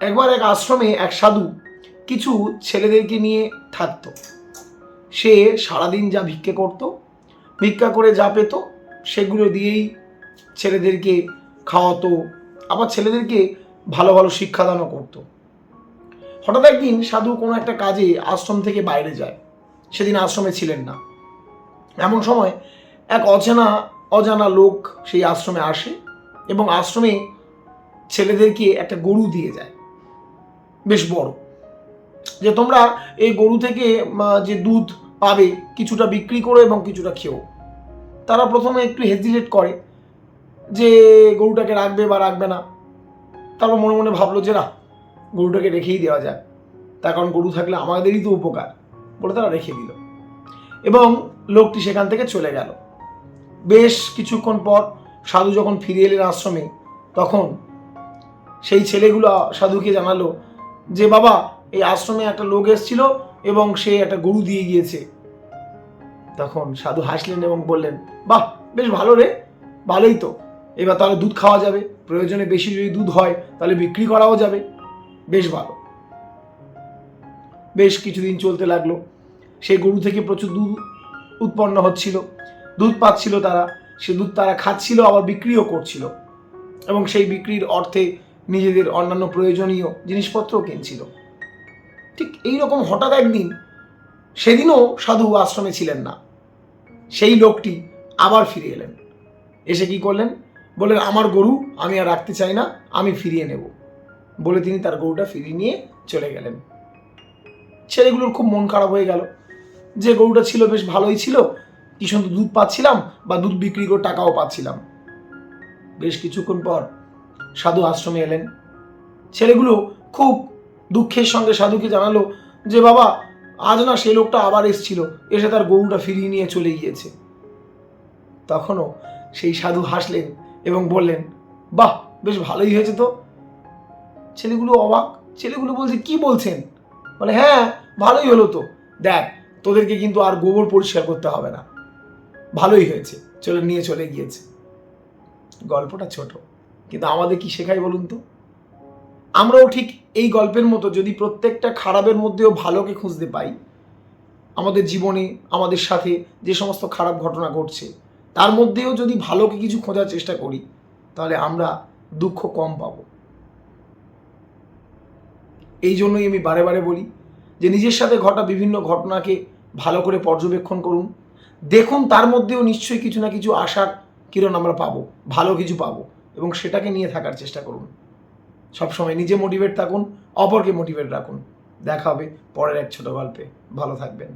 একবার এক আশ্রমে এক সাধু কিছু ছেলেদেরকে নিয়ে থাকতো। সে সারাদিন যা ভিক্ষা করে যা পেত সেগুলো দিয়েই ছেলেদেরকে খাওয়াতো, আবার ছেলেদেরকে ভালো ভালো শিক্ষাদানও করতো। হঠাৎ একদিন সাধু কোনো একটা কাজে আশ্রম থেকে বাইরে যায়। সেদিন আশ্রমে ছিলেন না। এমন সময় এক অজানা লোক সেই আশ্রমে আসে এবং আশ্রমে ছেলেদেরকে একটা গরু দিয়ে যায়, বেশ বড়, যে তোমরা এই গরু থেকে যে দুধ পাবে কিছুটা বিক্রি করো এবং কিছুটা খেও। তারা প্রথমে একটু হেজিটেট করে যে গরুটাকে রাখবে বা রাখবে না। তারপর মনে মনে ভাবলো যে না, গরুটাকে রেখেই দেওয়া যায়, তার কারণ গরু থাকলে আমাদেরই তো উপকার, বলে তারা রেখে দিল এবং লোকটি সেখান থেকে চলে গেল। বেশ কিছুক্ষণ পর সাধু যখন ফিরে এলেন আশ্রমে, তখন সেই ছেলেগুলো সাধুকে জানালো যে বাবা, এই আশ্রমে একটা লোক এসেছিল এবং সে একটা গরু দিয়ে গিয়েছে। তখন সাধু হাসলেন এবং বললেন, বাহ, বেশ ভালো রে, ভালোই তো, এবার তাহলে দুধ খাওয়া যাবে, প্রয়োজনে বেশি যদি দুধ হয় তাহলে বিক্রি করাও যাবে, বেশ ভালো। বেশ কিছুদিন চলতে লাগলো। সেই গরু থেকে প্রচুর দুধ উৎপন্ন হচ্ছিল, দুধ পাচ্ছিল তারা, সে দুধ তারা খাচ্ছিল, আবার বিক্রিও করছিল এবং সেই বিক্রির অর্থে নিজেদের অন্যান্য প্রয়োজনীয় জিনিসপত্রও কিনছিল। ঠিক এইরকম হঠাৎ একদিন, সেদিনও সাধু আশ্রমে ছিলেন না, সেই লোকটি আবার ফিরে এলেন। এসে কি করলেন, বললেন আমার গরু আমি আর রাখতে চাই না, আমি ফিরিয়ে নেব, বলে তিনি তার গরুটা ফিরিয়ে নিয়ে চলে গেলেন। ছেলেগুলোর খুব মন খারাপ হয়ে গেল, যে গরুটা ছিল বেশ ভালোই ছিল, কি সুন্দর দুধ পাচ্ছিলাম বা দুধ বিক্রি করে টাকাও পাচ্ছিলাম। বেশ কিছুক্ষণ পর সাধু আশ্রমে এলেন। ছেলেগুলো খুব দুঃখের সঙ্গে সাধুকে জানালো যে বাবা, আজ না সেই লোকটা আবার এসেছিল, এসে তার গরুটা ফিরিয়ে নিয়ে চলে গিয়েছে। তখনও সেই সাধু হাসলেন এবং বললেন, বাহ, বেশ ভালোই হয়েছে তো। ছেলেগুলো অবাক, ছেলেগুলো বলছে, কি বলছেন? বলে, হ্যাঁ, ভালোই হলো তো, দেখ তোদেরকে কিন্তু আর গোবর পরিষ্কার করতে হবে না, ভালোই হয়েছে, নিয়ে চলে গিয়েছে। গল্পটা ছোট, কিন্তু আমাদের কি শেখায় বলুন তো? আমরাও ঠিক এই গল্পের মতো যদি প্রত্যেকটা খারাপের মধ্যেও ভালোকে খুঁজতে পাই, আমাদের জীবনে আমাদের সাথে যে সমস্ত খারাপ ঘটনা ঘটছে তার মধ্যেও যদি ভালোকে কিছু খোঁজার চেষ্টা করি, তাহলে আমরা দুঃখ কম পাব। এই জন্যই আমি বারে বারে বলি যে নিজের সাথে ঘটা বিভিন্ন ঘটনাকে ভালো করে পর্যবেক্ষণ করুন, দেখুন তার মধ্যেও নিশ্চয়ই কিছু না কিছু আশার কিরণ আমরা পাবো, ভালো কিছু পাবো, এবং সেটাকে নিয়ে থাকার চেষ্টা করুন। সবসময় নিজে মোটিভেট থাকুন, অপরকে মোটিভেট রাখুন। দেখা হবে পরের এক ছোট গল্পে। ভালো থাকবেন।